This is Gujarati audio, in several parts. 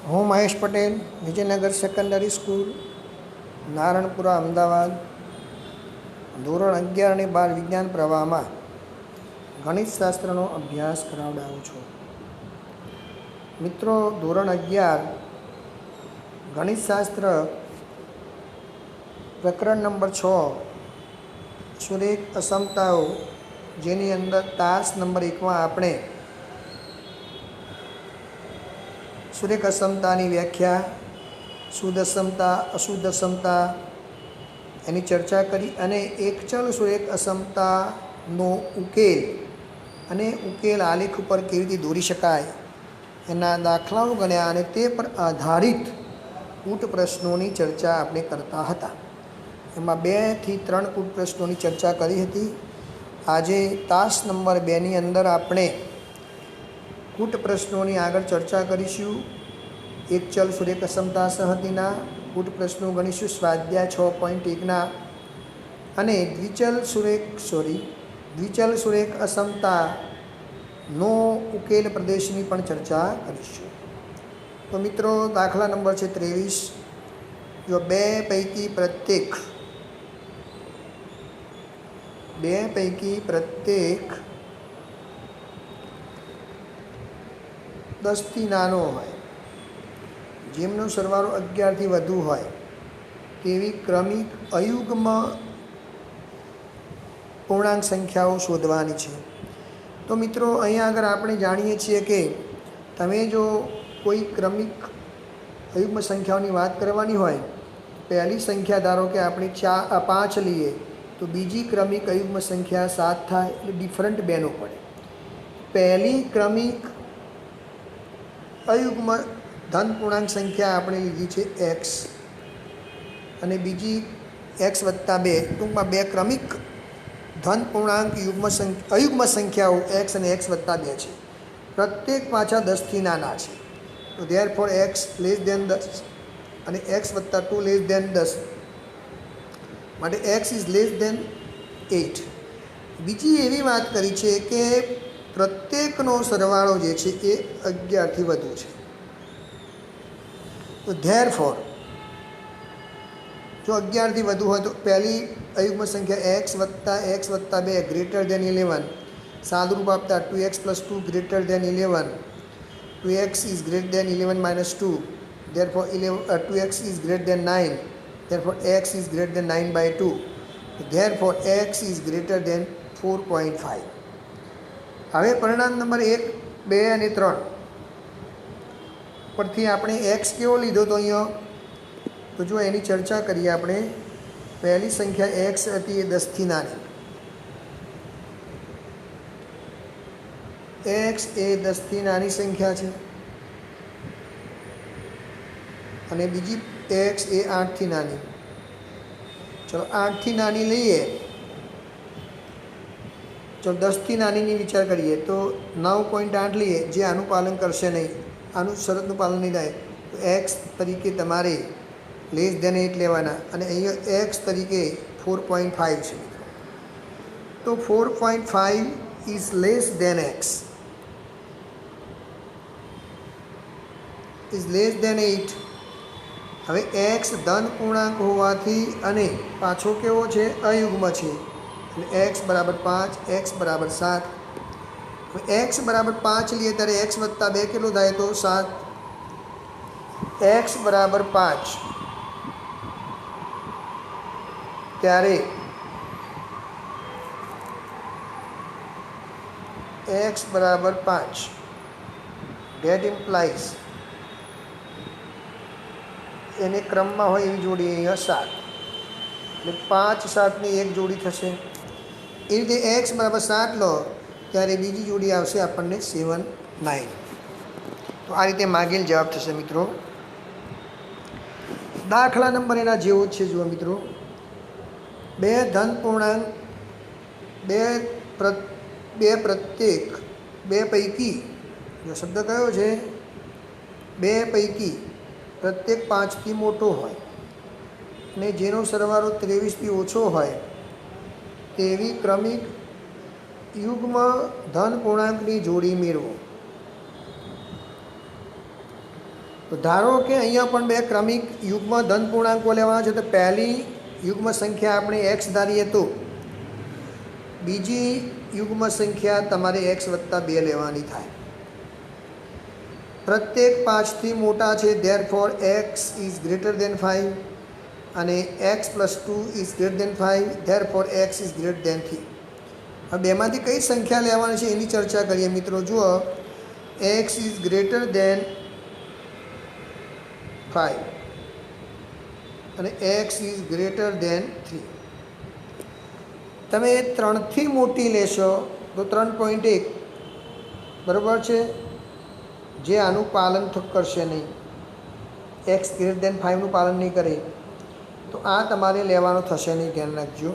હું મહેશ પટેલ, વિજયનગર સેકન્ડરી સ્કૂલ, નારણપુરા, અમદાવાદ, ધોરણ 11 અને 12 વિજ્ઞાન પ્રવાહમાં ગણિતશાસ્ત્રનો અભ્યાસ કરાવડાવું છું. મિત્રો, ધોરણ 11 ગણિતશાસ્ત્ર પ્રકરણ નંબર 6 સુરેખ અસમતાઓ, જેની અંદર તાસ નંબર 1માં આપણે સુરેખ અસમતાની વ્યાખ્યા, શુદ્ધ અસમતા, અશુદ્ધ અસમતા એની ચર્ચા કરી અને એક ચલ સુરેખ અસમતાનો ઉકેલ અને ઉકેલ આલેખ ઉપર કેવી રીતે દોરી શકાય એના દાખલાઓ ગણ્યા અને તે પર આધારિત કૂટ પ્રશ્નોની ચર્ચા આપણે કરતા હતા. એમાં 2 થી 3 કૂટ પ્રશ્નોની ચર્ચા કરી હતી. આજે તાસ નંબર 2ની અંદર આપણે કૂટ પ્રશ્નોની આગળ ચર્ચા કરીશું. એક ચલ સુરેખ અસમતા સહતિના કૂટ પ્રશ્નો ગણીશું, સ્વાધ્યાય 6.1ના, અને દ્વિચલ સુરેખ અસમતાનો ઉકેલ પ્રદેશની પણ ચર્ચા કરીશું. તો મિત્રો, દાખલા નંબર છે 23. જો બે પૈકી પ્રત્યેક 10 થી નાનો હોય, જેમનો સરવાળો 11 થી વધુ હોય તેવી ક્રમિક અયુગ્મ પૂર્ણાંક સંખ્યાઓ શોધવાની છે. તો મિત્રો, અહીંયા આગળ આપણે જાણીએ છીએ કે તમે જો કોઈ ક્રમિક અયુગ્મ સંખ્યાઓની વાત કરવાની હોય, પહેલી સંખ્યા ધારો કે આપણે 5 લઈએ તો બીજી ક્રમિક અયુગ્મ સંખ્યા 7 થાય, એટલે ડિફરન્ટ બેનો પડે. પહેલી ક્રમિક અયુગ્મ ધન પૂર્ણાંક સંખ્યા આપણે લીધી છે x, અને બીજી x + 2, ટૂંકમાં 2 ક્રમિક ધન પૂર્ણાંક અયુગ્મ સંખ્યાઓ x અને x + 2 છે. પ્રત્યેક પાછા 10 થી નાના છે. તો ધેરફોર x <10 અને x + 2 <10, માટે x <8. બીજી એવી વાત કરી છે કે પ્રત્યેકનો સરવાળો જે છે એ 11 થી વધુ છે. તો ધેરફોર જો 11 થી વધુ હોય તો પહેલી અયુગ્મ સંખ્યા x + x + 2 <11, સાદુરૂપ આપતા 2x + 2 <11, 2x <11 - 2, therefore 2x <9, therefore x <9/2, therefore x < 4.5. હવે પરિણામ નંબર 1, 2 અને 3 પરથી આપણે x કેવો લીધો તો અહીંયા, તો જો એની ચર્ચા કરીએ આપણે. પહેલી સંખ્યા x હતી એ 10 થી નાની, x એ 10 થી નાની સંખ્યા છે, અને બીજી x એ 8 થી નાની. ચલો 8 થી નાની લઈએ, ચલો 10 થી નાનીની વિચાર કરીએ તો 9.8 લઈએ, જે આનું પાલન કરશે નહીં, આનું શરતનું પાલન નહીં થાય, તો x તરીકે તમારે <8 લેવાના, અને અહીંયા x તરીકે 4.5 છે. તો 4.5 is less than x, is less than 8. હવે x ધન પૂર્ણાંક હોવાથી અને પાછો કેવો છે, અયુગ્મ છે, એટલે x = 5, x = 7. x = 5 લઈએ ત્યારે x + 2 કેટલું થાય, તો 7. x = 5 ત્યારે x = 5, that implies એને ક્રમમાં હોય એવી જોડી અહીંયા 7, એટલે 5 7ની એક જોડી થશે. એ રીતે x = 7 લો ત્યારે બીજી જોડી આવશે આપણને 7 9. તો આ રીતે માગેલ જવાબ થશે. મિત્રો, દાખલા નંબર એના જેવો જ છે. જુઓ મિત્રો, 2 ધન પૂર્ણાંક 2 પૈકી, જો શબ્દ કયો છે, 2 પૈકી પ્રત્યેક 5 થી મોટો હોય અને જેનો સરવાળો 23 થી ઓછો હોય તેવી ક્રમિક યુગ્મ ધન પૂર્ણાંકની જોડી મેળવો. તો ધારો કે અહીંયા પણ બે ક્રમિક યુગ્મ ધન પૂર્ણાંકો લેવાના છે, તો પહેલી યુગ્મ સંખ્યા આપણે એક્સ ધારીએ તો બીજી યુગ્મ સંખ્યા તમારે એક્સ વત્તા 2 લેવાની થાય. પ્રત્યેક 5થી મોટા છે, therefore x is greater than 5 અને x plus 2 is greater than 5, therefore x is greater than 3. હવે બેમાંથી કઈ સંખ્યા લેવાની છે એની ચર્ચા કરીએ મિત્રો. જુઓ, એક્સ ઇઝ ગ્રેટર દેન 5 અને એક્સ ઇઝ ગ્રેટર દેન 3. તમે 3થી મોટી લેશો તો 3.1 બરાબર છે, જે આનું પાલન કરશે નહીં, એક્સ ગ્રેટર દેન 5નું પાલન નહીં કરે, તો આ તમારે લેવાનો થશે નહીં, ધ્યાન રાખજો.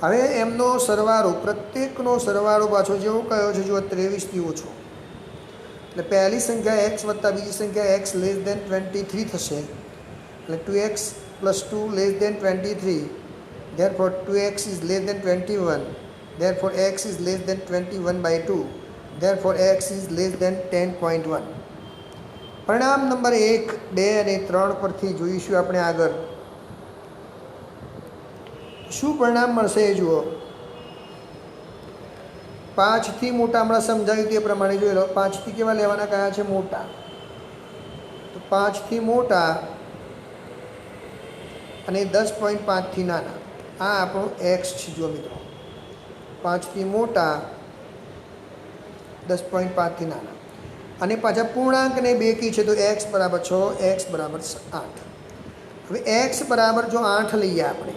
હવે એમનો સરવાળો, પ્રત્યેકનો સરવાળો પાછો જેવો કયો છે, જો 23થી ઓછો, એટલે પહેલી સંખ્યા એક્સ વત્તા બીજી સંખ્યા એક્સ લેસ દેન 23 થશે, એટલે 2x plus 2 less than 23, therefore 2x is less than 21, therefore x is less than 21/2, therefore x is less than 10.1. પરિણામ નંબર 1, 2 અને 3 પરથી જોઈશું આપણે આગળ શું પરિણામ મળશે એ જુઓ. 5થી મોટા હમણાં સમજાવ્યું તે પ્રમાણે જોઈ લો. 5થી કેવા લેવાના કયા છે? મોટા. તો 5થી મોટા અને 10.5થી નાના, આ આપણું એક્સ છે. જુઓ મિત્રો, 5થી મોટા 10.5થી નાના અને પાછા પૂર્ણાંકને બેકી છે, તો એક્સ બરાબર 6, એક્સ બરાબર 8. હવે એક્સ બરાબર જો 8 લઈએ આપણે,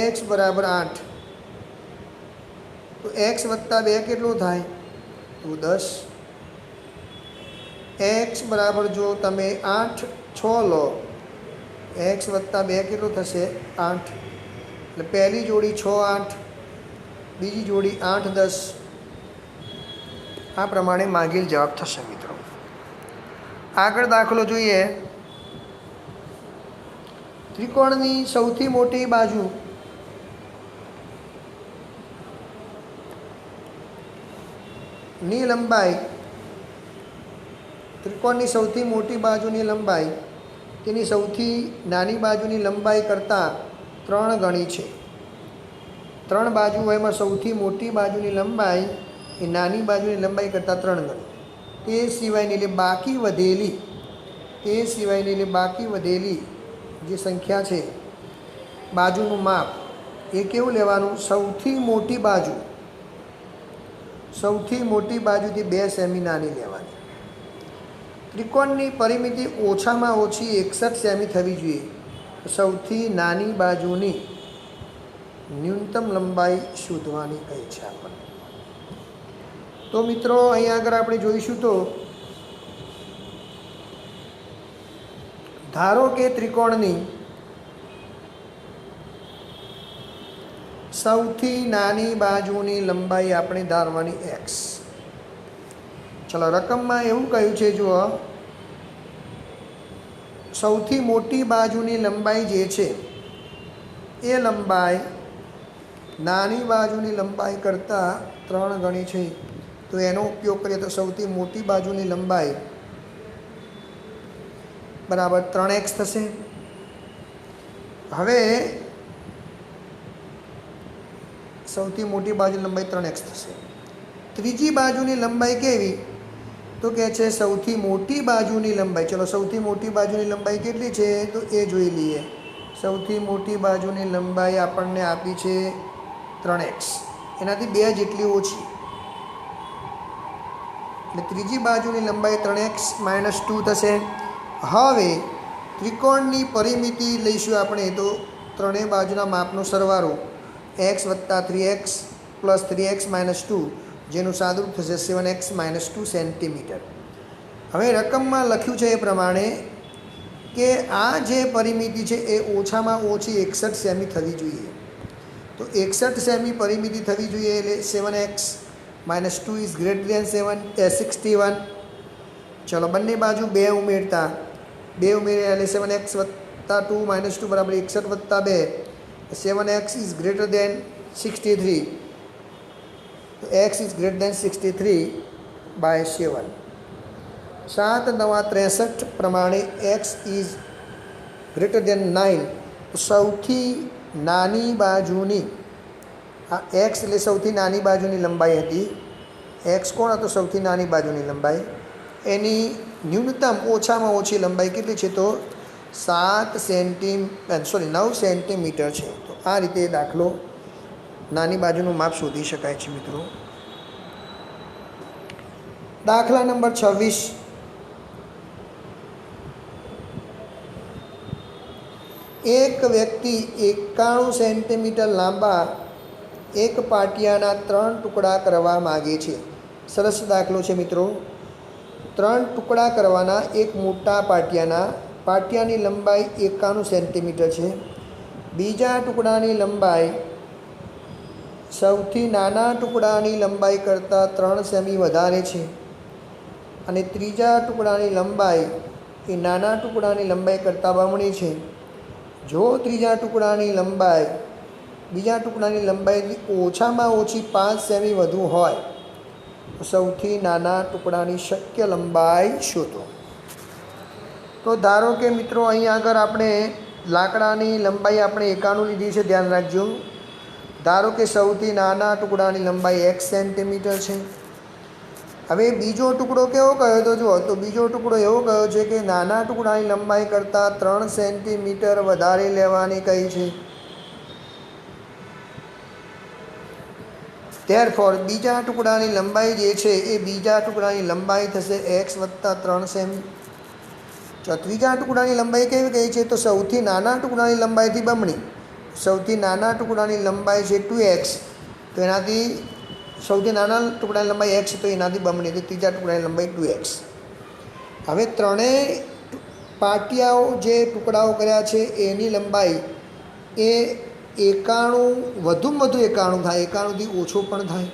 એક્સ બરાબર 8, તો એક્સ વત્તા 2 કેટલું થાય? તો 10. એક્સ બરાબર જો તમે 8, 6 લો, એક્સ વત્તા 2 કેટલું થશે? 8. એટલે પહેલી જોડી 6, 8, બીજી જોડી 8, 10. આ પ્રમાણે માંગેલ જવાબ થશે મિત્રો. આગળ દાખલો જોઈએ. ત્રિકોણની સૌથી મોટી બાજુ ની લંબાઈ, ત્રિકોણની સૌથી મોટી બાજુની લંબાઈ તેની સૌથી નાની બાજુની લંબાઈ કરતાં 3 ગણી છે. 3 બાજુ હોય એમાં સૌથી મોટી બાજુની લંબાઈ એ નાની બાજુની લંબાઈ કરતાં 3 ગણી. તે સિવાયની બાકી વધેલી જે સંખ્યા છે, બાજુનું માપ, એ કેવું લેવાનું? સૌથી મોટી બાજુથી 2 સેમી નાની લેવાની. ત્રિકોણની પરિમિતિ ઓછામાં ઓછી 61 સેમી થવી જોઈએ. સૌથી નાની બાજુની ન્યૂનતમ લંબાઈ શોધવાની કહી છે આપણને. તો મિત્રો અહીંયા આગળ આપણે જોઈશું તો ધારો કે ત્રિકોણની સૌથી નાની બાજુની લંબાઈ આપણે ધારવાની એક્સ. ચલો, રકમમાં એવું કહ્યું છે, જુઓ, સૌથી મોટી બાજુની લંબાઈ જે છે એ લંબાઈ નાની બાજુની લંબાઈ કરતાં 3 ગણી છે. તો એનો ઉપયોગ કરીએ તો સૌથી મોટી બાજુની લંબાઈ બરાબર 3x થશે. હવે સૌથી મોટી બાજુની લંબાઈ 3x થશે. ત્રીજી બાજુની લંબાઈ કેવી? તો કહે છે સૌથી મોટી બાજુની લંબાઈ. ચલો, સૌથી મોટી બાજુની લંબાઈ કેટલી છે તો એ જોઈ લઈએ. સૌથી મોટી બાજુની લંબાઈ આપણને આપી છે 3x, એનાથી 2 જેટલી ઓછી, એટલે ત્રીજી બાજુની લંબાઈ 3x - 2 થશે. હવે ત્રિકોણની પરિમિતિ લઈશું આપણે, તો ત્રણેય બાજુના માપનો સરવાળો x વત્તા 3x પ્લસ 3x - 2, જેનું સાદુરૂપ થશે 7x - 2 સેન્ટીમીટર. હવે રકમમાં લખ્યું છે એ પ્રમાણે કે આ જે પરિમિતિ છે એ ઓછામાં ઓછી 61 સેમી થવી જોઈએ. તો 61 સેમી પરિમિતિ થવી જોઈએ, એટલે 7x - 2 ઇઝ ગ્રેટર દેન 61. ચલો, બંને બાજુ 2 ઉમેરતા, 2 ઉમેર્યા એટલે 7x વત્તા 2 - 2 બરાબર 61 વત્તા 2, 7x ઇઝ ગ્રેટર દેન 63. તો x ઇઝ ગ્રેટર દેન 63/7. 7 નવા 63 પ્રમાણે x ઇઝ ગ્રેટર દેન 9, તો સૌથી નાની બાજુની આ x એટલે સૌથી નાની બાજુની લંબાઈ હતી. x કોણ હતો? સૌથી નાની બાજુની લંબાઈ. એની ન્યૂનતમ ઓછામાં ઓછી લંબાઈ કેટલી છે? તો 9 સેન્ટીમીટર છે. તો આ રીતે દાખલો નાની બાજુનું માપ શોધી શકાય છે મિત્રો. દાખલા નંબર 26. એક વ્યક્તિ 91 સેન્ટીમીટર લાંબા એક પાટિયાના 3 ટુકડા કરવા માગે છે. સરસ દાખલો છે મિત્રો. 3 ટુકડા કરવાના એક મોટા પાટિયાની લંબાઈ 91 સેન્ટીમીટર છે. બીજા ટુકડાની લંબાઈ સૌથી નાના ટુકડાની લંબાઈ કરતાં 3 સેમી વધારે છે અને ત્રીજા ટુકડાની લંબાઈ એ નાના ટુકડાની લંબાઈ કરતાં બમણી છે. જો ત્રીજા ટુકડાની લંબાઈ બીજા ટુકડાની લંબાઈથી ઓછામાં ઓછી 5 સેમી વધુ હોય તો સૌથી નાના ટુકડાની શક્ય લંબાઈ શોધો. તો ધારો કે મિત્રો અહીં આગળ આપણે લાકડાની લંબાઈ આપણે 91 લીધી છે, ધ્યાન રાખજો. ધારો કે સૌથી નાના ટુકડાની લંબાઈ x સેન્ટીમીટર છે. હવે બીજો ટુકડો કેવો કયો તો જુઓ, તો બીજો ટુકડો એવો કયો છે કે નાના ટુકડાની લંબાઈ કરતાં 3 સેન્ટીમીટર વધારે લેવાની કહી છે. ત્યારફોર બીજા ટુકડાની લંબાઈ જે છે એ બીજા ટુકડાની લંબાઈ થશે x + 3 સેમી. ત્રીજા ટુકડાની લંબાઈ કેવી કહી છે? તો સૌથી નાના ટુકડાની લંબાઈથી બમણી. સૌથી નાના ટુકડાની લંબાઈ છે 2x, તો એનાથી સૌથી નાના ટુકડાની લંબાઈ x તો એનાથી બમણી, તો ત્રીજા ટુકડાની લંબાઈ 2x. હવે ત્રણેય પાટિયાઓ જે ટુકડાઓ કર્યા છે એની લંબાઈ એ 91 વધુમાં વધુ 91 થાય, 91થી ઓછો પણ થાય.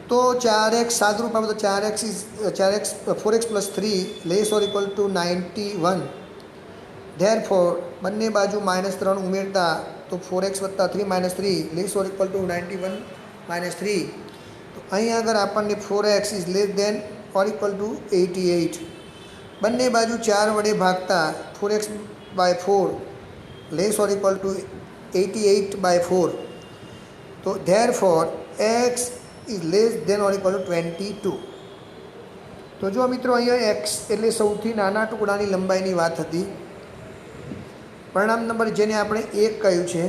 તો 4x સાદુરૂપ આપો તો 4x + 3 ≤ 91. ધેરફોર બંને બાજુ -3 ઉમેરતા તો 4x + 3 - 3 ≤ 91 - 3. તો અહીં આગળ આપણને 4x ≤ 88. બંને બાજુ 4 વડે ભાગતા 4x/4 ≤ 88/4. તો ધેરફોર x ≤ 22. તો જો મિત્રો અહીંયા x એટલે સૌથી નાના ટુકડાની લંબાઈની વાત હતી. પરિણામ નંબર જેને આપણે 1 કહ્યું છે.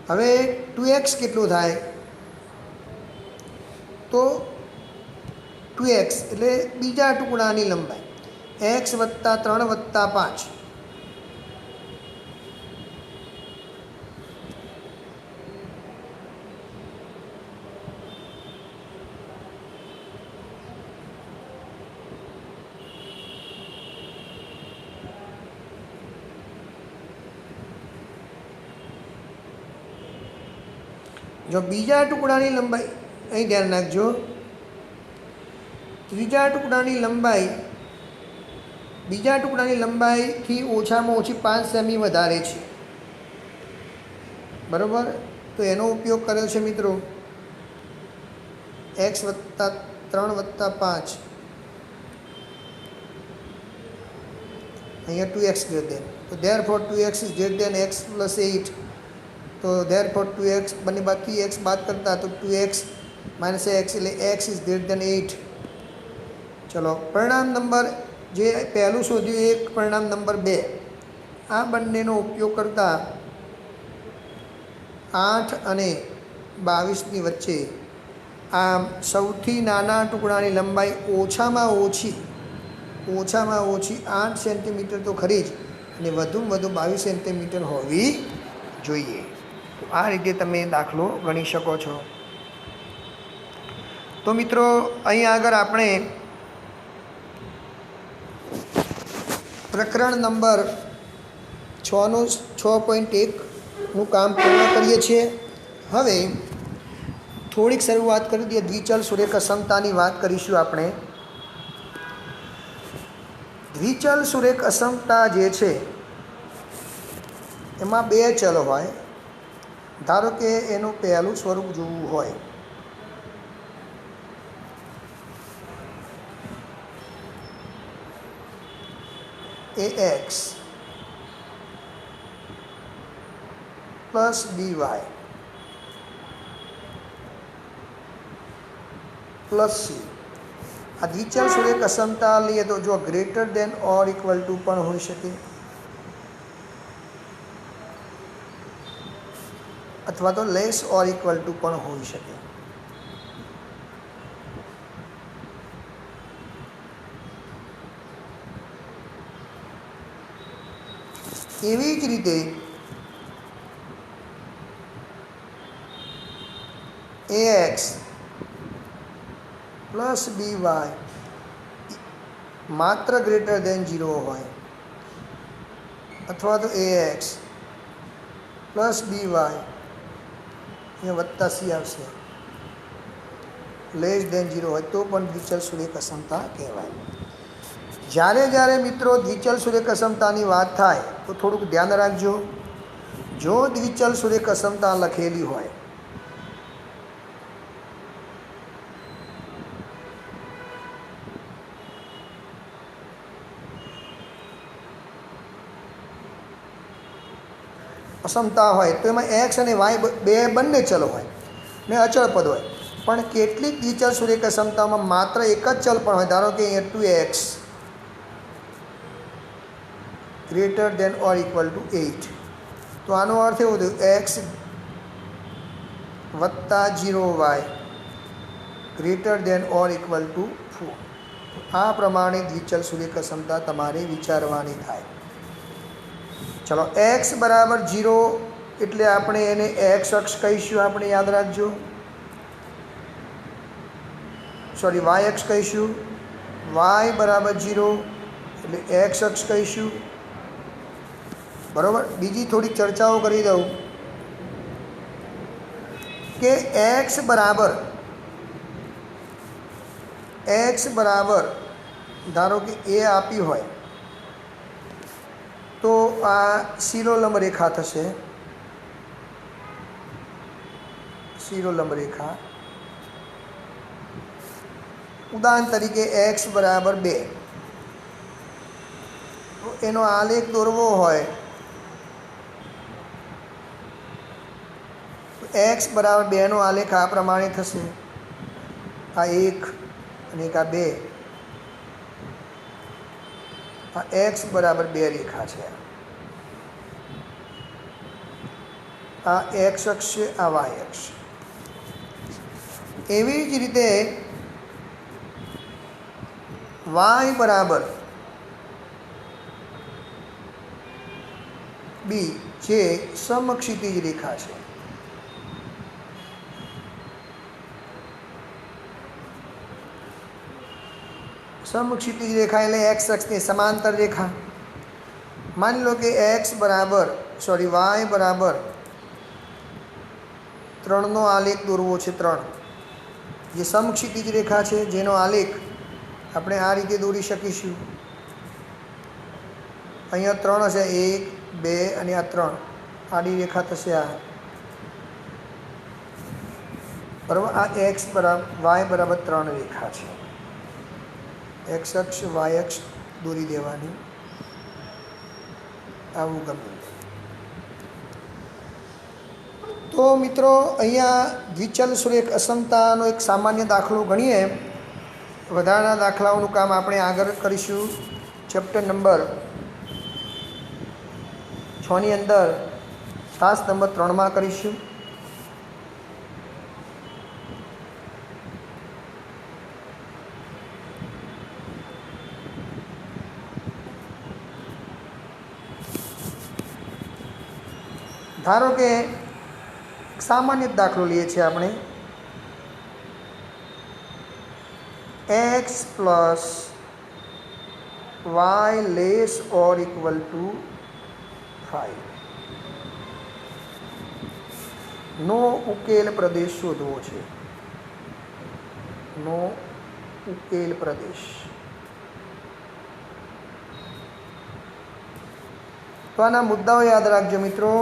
હવે 2x કેટલું થાય? તો 2x એટલે બીજા ટુકડાની લંબાઈ x + 3 + 5. જો બીજા ટુકડાની લંબાઈ, અહીં ધ્યાન રાખજો, ત્રીજા ટુકડાની લંબાઈ બીજા ટુકડાની લંબાઈથી ઓછામાં ઓછી 5 સેમી વધારે છે, બરાબર. તો એનો ઉપયોગ કર્યો છે મિત્રો x + 3 + 5. અહીંયા 2x ગ્રેટર, તો ધેરફોર 2x = x + 8. તો ધેરફોર 2x બંને બાદ 3x બાદ કરતા તો 2x - x એટલે x = 8. ચલો પરિણામ નંબર જે પહેલું શોધ્યું એક, પરિણામ નંબર 2, આ બંનેનો ઉપયોગ કરતાં 8 અને 22ની વચ્ચે આમ સૌથી નાના ટુકડાની લંબાઈ ઓછામાં ઓછી 8 સેન્ટીમીટર તો ખરી જ, અને વધુમાં વધુ 22 સેન્ટીમીટર હોવી જોઈએ. તો આ રીતે તમે દાખલો ગણી શકો છો. તો મિત્રો અહીં આગળ આપણે પ્રકરણ નંબર 6.1નું કામ પૂર્ણ કરીએ છીએ. હવે થોડીક શરૂઆત કરી દઈએ, દ્વિચલ સુરેખ અસમતાની વાત કરીશું આપણે. દ્વિચલ સુરેખ અસમતા જે છે એમાં 2 ચલ હોય. ધારો કે એનું પહેલું સ્વરૂપ જોવું હોય ax plus by plus c. આ દ્વિચલ સુરેખ અસમતા લઈએ તો જો ગ્રેટર દેન ઓર ઇક્વલ ટુ પણ હોઈ શકે, અથવા તો લેસ ઓર ઇક્વલ ટુ પણ હોઈ શકે. એવી જ રીતે ax પ્લસ by માત્ર ગ્રેટર દેન 0 હોય, અથવા તો ax પ્લસ by અહીંયા વત્તા c આવશે, લેસ દેન 0 હોય તો પણ દ્વિચલ સુરેખ અસમતા કહેવાય. જ્યારે જ્યારે મિત્રો દ્વિચલ સુરેખ અસમતાની વાત થાય તો થોડુંક ધ્યાન રાખજો. જો દ્વિચલ સુરેખ અસમતા લખેલી હોય અસમતા હોય તો એમાં એક્સ અને વાય બંને ચલ હોય ને અચળ પદ હોય. પણ કેટલીક દ્વિચલ સુરેખ અસમતામાં માત્ર એક જ ચલ પણ હોય. ધારો કે અહીંયા 2x ગ્રેટર દેન ઓર ઇક્વલ ટુ 8, તો આનો અર્થ એવો થયો એક્સ વત્તા 0y ગ્રેટર દેન ઓર ઇક્વલ ટુ 4. આ પ્રમાણે દ્વિચલ સુરેખ અસમતા તમારે વિચારવાની થાય. ચલો એક્સ બરાબર 0 એટલે આપણે એને એક્સ અક્ષ કહીશું, આપણે યાદ રાખજો. સોરી વાય અક્ષ કહીશું. વાય બરાબર 0 એટલે એક્સ અક્ષ કહીશું. બરાબર. બીજી થોડીક ચર્ચાઓ કરી દઉં કે એક્સ બરાબર ધારો કે એ આપી હોય તો આ શિરોલંબ રેખા થશે. શિરોલંબ રેખા ઉદાહરણ તરીકે એક્સ બરાબર 2, તો એનો આલેખ દોરવો હોય તો એક્સ બરાબર 2નો આલેખ આ પ્રમાણે થશે. આ 1 અને એક આ 2. આ એક્સ બરાબર 2 રેખા છે. આ એક્સ અક્ષ છે, આ વાય અક્ષ. એવી જ રીતે વાય બરાબર બી જે સમક્ષિતિજ રેખા છે. સમક્ષિતિજ રેખા એટલે એક્સ અક્ષની સમાંતર રેખા. માની લો કે વાય બરાબર 3નો આલેખ દોરવો છે. 3 જે સમક્ષિતિજ રેખા છે, જેનો આલેખ આપણે આ રીતે દોરી શકીશું. અહીંયા 3 હશે, 1 2 અને આ 3 આડી રેખા થશે. આ બરાબર. આ એક્સ બરાબર વાય બરાબર 3 રેખા છે. એક્સ અક્ષ વાય અક્ષ દોરી દેવાની. આવું ગમે. તો મિત્રો અહીંયા દ્વિચલ સુરેખ અસમતાનો એક સામાન્ય દાખલો ગણીએ. વધારાના દાખલાઓનું કામ આપણે આગળ કરીશું. ચેપ્ટર નંબર 6ની અંદર ક્લાસ નંબર 3માં કરીશું. ધારો કે સામાન્ય દાખલો લઈએ છીએ આપણે. X plus Y less or equal to 5 નો ઉકેલ પ્રદેશ શોધવો છે. નો ઉકેલ પ્રદેશ. તો આના મુદ્દાઓ યાદ રાખજો મિત્રો.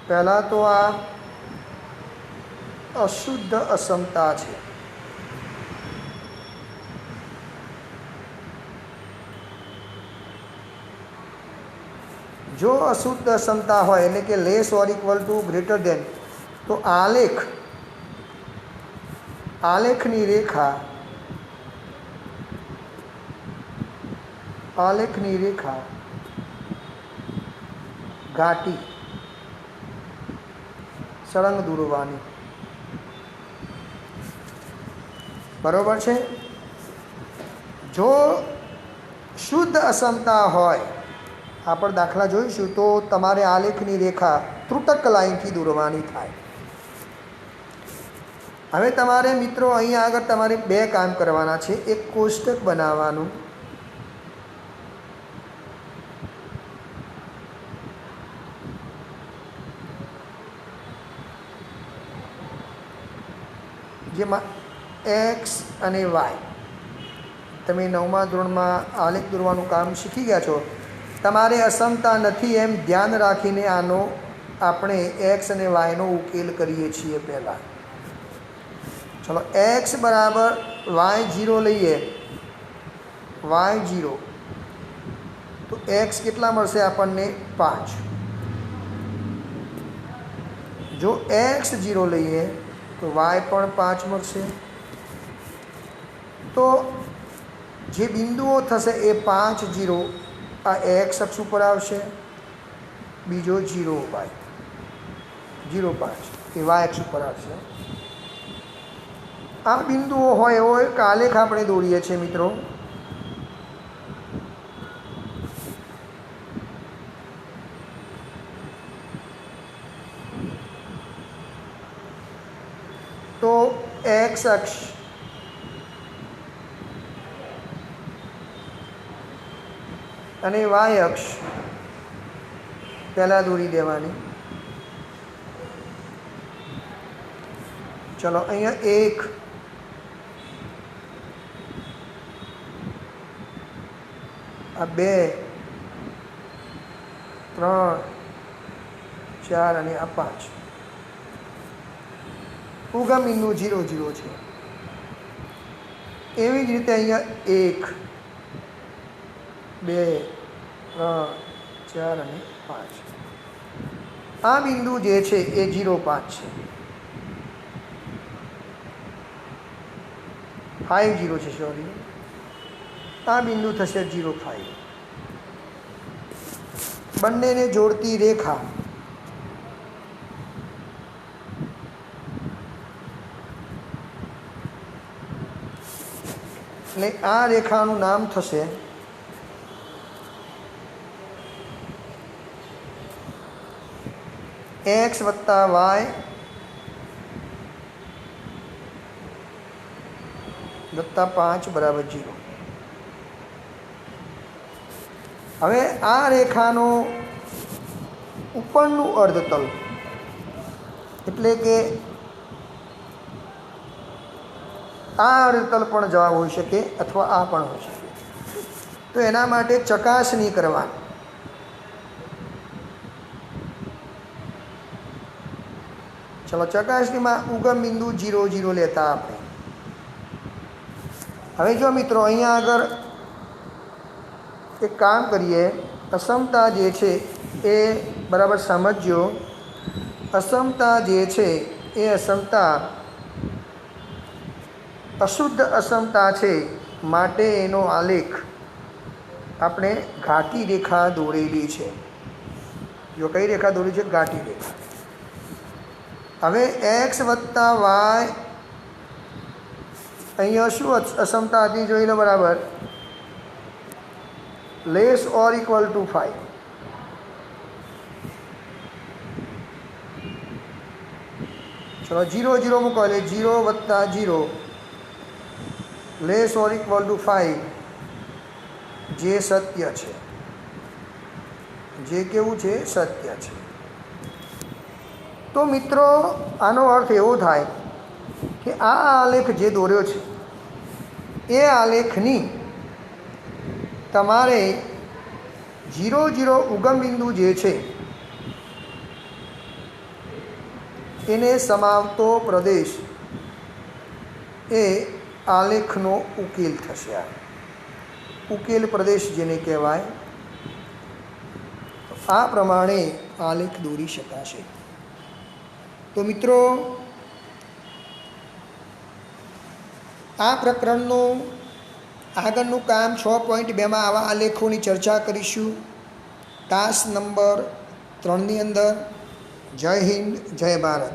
પહેલાં તો આ અશુદ્ધ અસમતા છે. જો અશુદ્ધ અસમતા હોય એટલે કે less or equal to greater than, તો આલેખની રેખા ઘાટી સળંગ દોરવાની. બરોબર છે. જો શુદ્ધ અસમતા હોય, આપણે દાખલા જોઈશું, તો તમારે આલેખની રેખા ત્રુટક લાઈનથી દોરવાની થાય. હવે તમારે મિત્રો અહીંયા આગળ તમારે બે કામ કરવાના છે. એક કોષ્ટક બનાવવાનું, જેમાં એક્સ અને વાય, તમે 9મા ધોરણમાં આલેખ દોરવાનું કામ શીખી ગયા છો. તમારે અસમતા નથી એમ ધ્યાન રાખીને આનો આપણે એક્સ અને વાયનો ઉકેલ કરીએ છીએ. પહેલાં ચલો એક્સ બરાબર y0 લઈએ, y0, તો એક્સ કેટલા મળશે આપણને? 5. જો x0 લઈએ તો y પણ 5 મળશે. તો જે બિંદુઓ થશે એ 5, 0 આ એક્સ અક્ષ ઉપર આવશે, બીજો 0, y 0, 5 એ વાય અક્ષ ઉપર આવશે. આ બિંદુઓ હોય એવો એક આલેખ આપણે દોરીએ છીએ મિત્રો. તો એક્સ અક્ષ અને વાય અક્ષ પહેલાં દોરી દેવાની. ચલો અહીંયા 1, આ 2, 3, 4 અને આ 5. ઉગમ બિંદુ 0, 0 છે. એવી જ રીતે અહીંયા 1, 2, 3, 4 અને 5. આ બિંદુ જે છે એ 0, 5 છે. 5, 0 છે, સોરી. આ બિંદુ થશે 0, 5. બંનેને જોડતી રેખા એટલે આ રેખાનું નામ થશે x વત્તા y વત્તા 5 બરાબર 0. હવે આ રેખાનો ઉપરનું અર્ધતલ એટલે કે આ અર્ધતલ પણ જવાબ હોઈ શકે અથવા આ પણ હોઈ શકે. તો એના માટે ચકાસણી કરવાની. ચલો ચકાસણીમાં ઉગમ બિંદુ 0, 0 લેતા આપણે. હવે જો મિત્રો અહીંયા આગળ એક કામ કરીએ. અસમતા જે છે એ બરાબર સમજજો. અસમતા જે છે એ અસમતા અશુદ્ધ અસમતા છે, માટે એનો આલેખ આપણે ઘાટી રેખા દોરેલી છે. જો કઈ રેખા દોરી છે? ઘાટી રેખા. હવે એક્સ વત્તા વાય અહીંયા શું અસમતા હતી જોઈ લો. બરાબર લેસ ઓર ઇક્વલ ટુ 5. ચલો 0, 0 મૂકો એટલે 0 વત્તા 0 લેસ ઓર ઇક્વલ ટુ 5, જે સત્ય છે. જે કેવું છે? સત્ય છે. તો મિત્રો આનો અર્થ એવો થાય કે આ આલેખ જે દોર્યો છે એ આલેખની તમારે 0, 0 ઉગમ બિંદુ જે છે એને સમાવતો પ્રદેશ એ આલેખનો ઉકેલ થશે. આ ઉકેલ પ્રદેશ જેને કહેવાય. આ પ્રમાણે આલેખ દોરી શકાશે. તો મિત્રો, આ પ્રકરણનું આગળનું કામ 6.2માં આવા આલેખોની ચર્ચા કરીશું ટાસ્ક નંબર 3ની અંદર. જય હિન્દ, જય ભારત.